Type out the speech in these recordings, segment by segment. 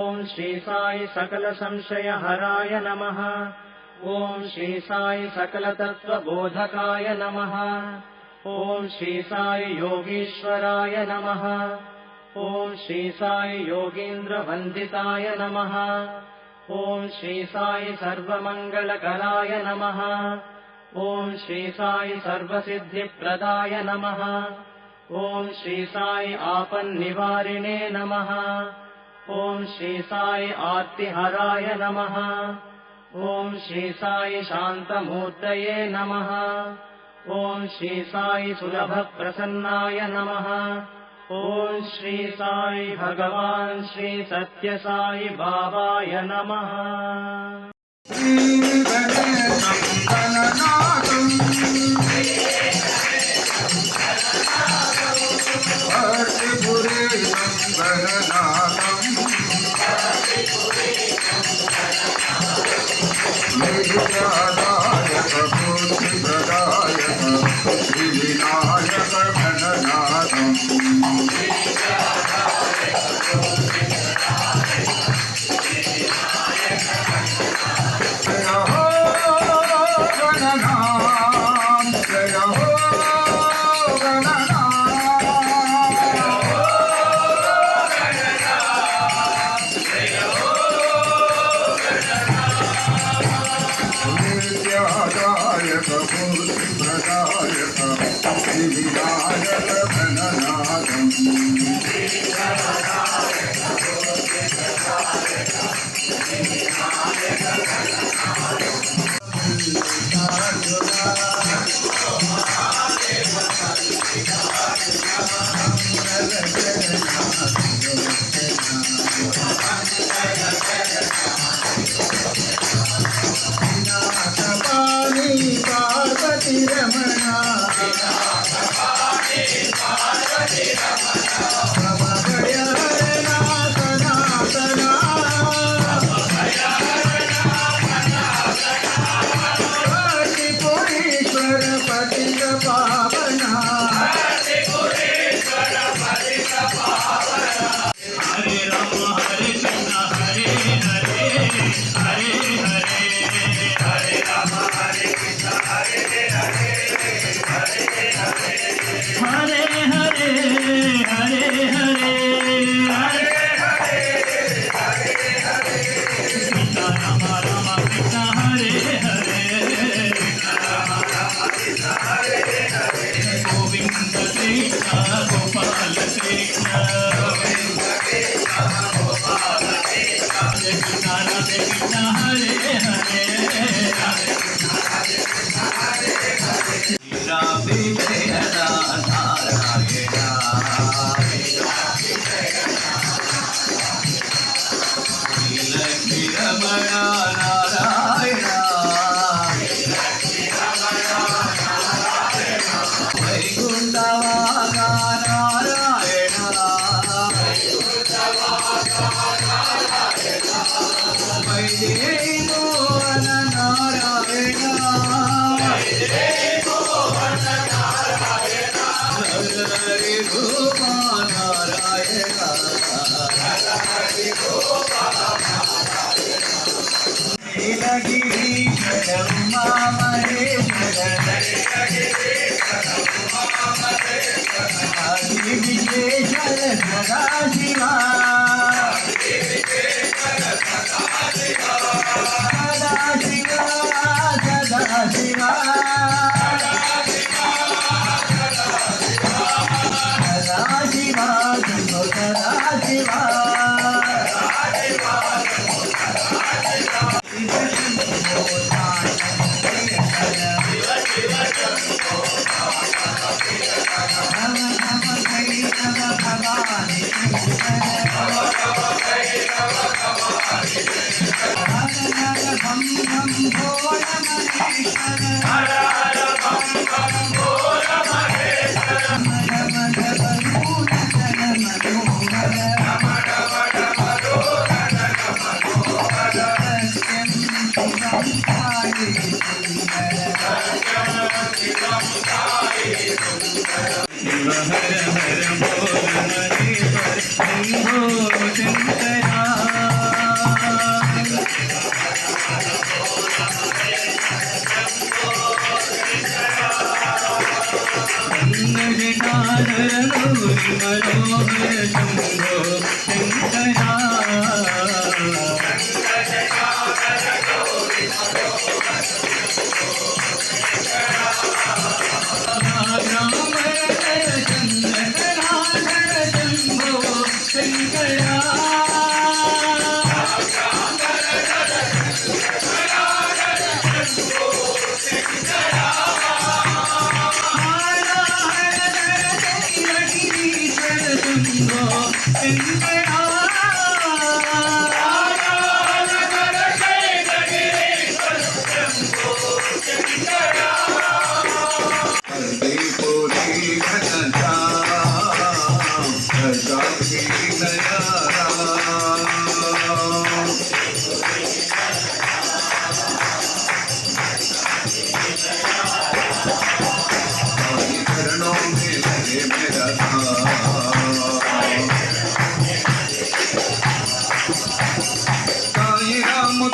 ओम श्री साई सकल संशय हराय नमः। ओम श्री साई सकल तत्व बोधकाय नमः। ओम श्री साई योगीश्वराय नमः। ओम श्री साई योगींद्र वंदिताय नमः। ओम श्री साई सर्वमंगलकराय नमः। ओम श्री साई सर्वसिद्धिप्रदाय नमः। ओम श्री साई आपन्निवारिणे नमः। ओम श्री साई आर्तिहराय नमः। ओम श्री साई शांतमूर्तये नमः। ओम श्री साई सुलभप्रसन्नाय नमः। ओम श्री साई भगवान श्री सत्य साई बाबाय नमः।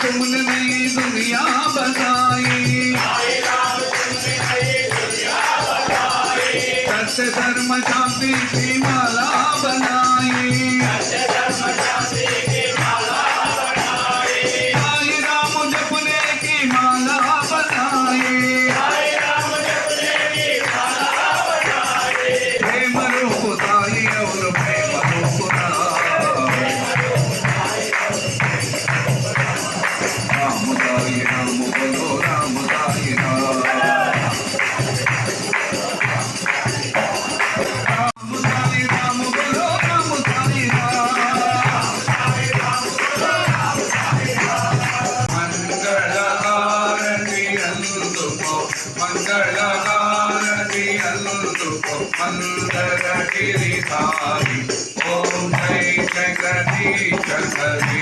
तुमने नई दुनिया बताई, सत्य धर्म शांति की माला बनाई, साई राम जपने की माला बनाई, प्रेम रूप साई और प्रेम रूप राम साई राम बोलो राम साई राम, राम साई राम बोलो राम साई राम, मंगलहारति अलुको मंगलहारति अलुको मंदर गिरिधारी ओम जय जगदीश हरे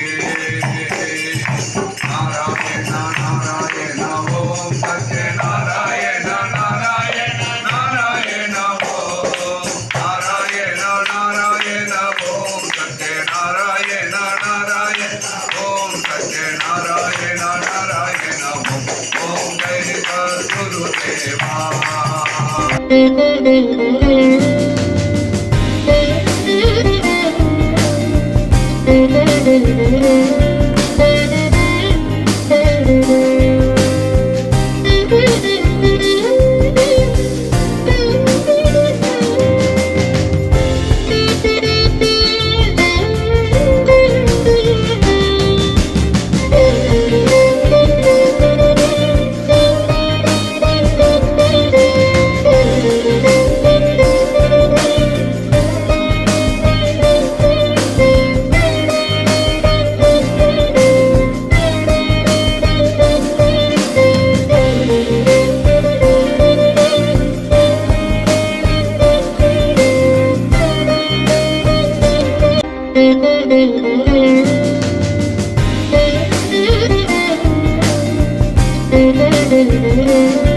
नारायण नारायण ओम सत्य नारायण नारायण नारायण ओम नारायण नारायण ओम सत्य नारायण नारायण ओम सत्य नारायण नारायण ओम जय सद्गुरुदेवा। Thank you.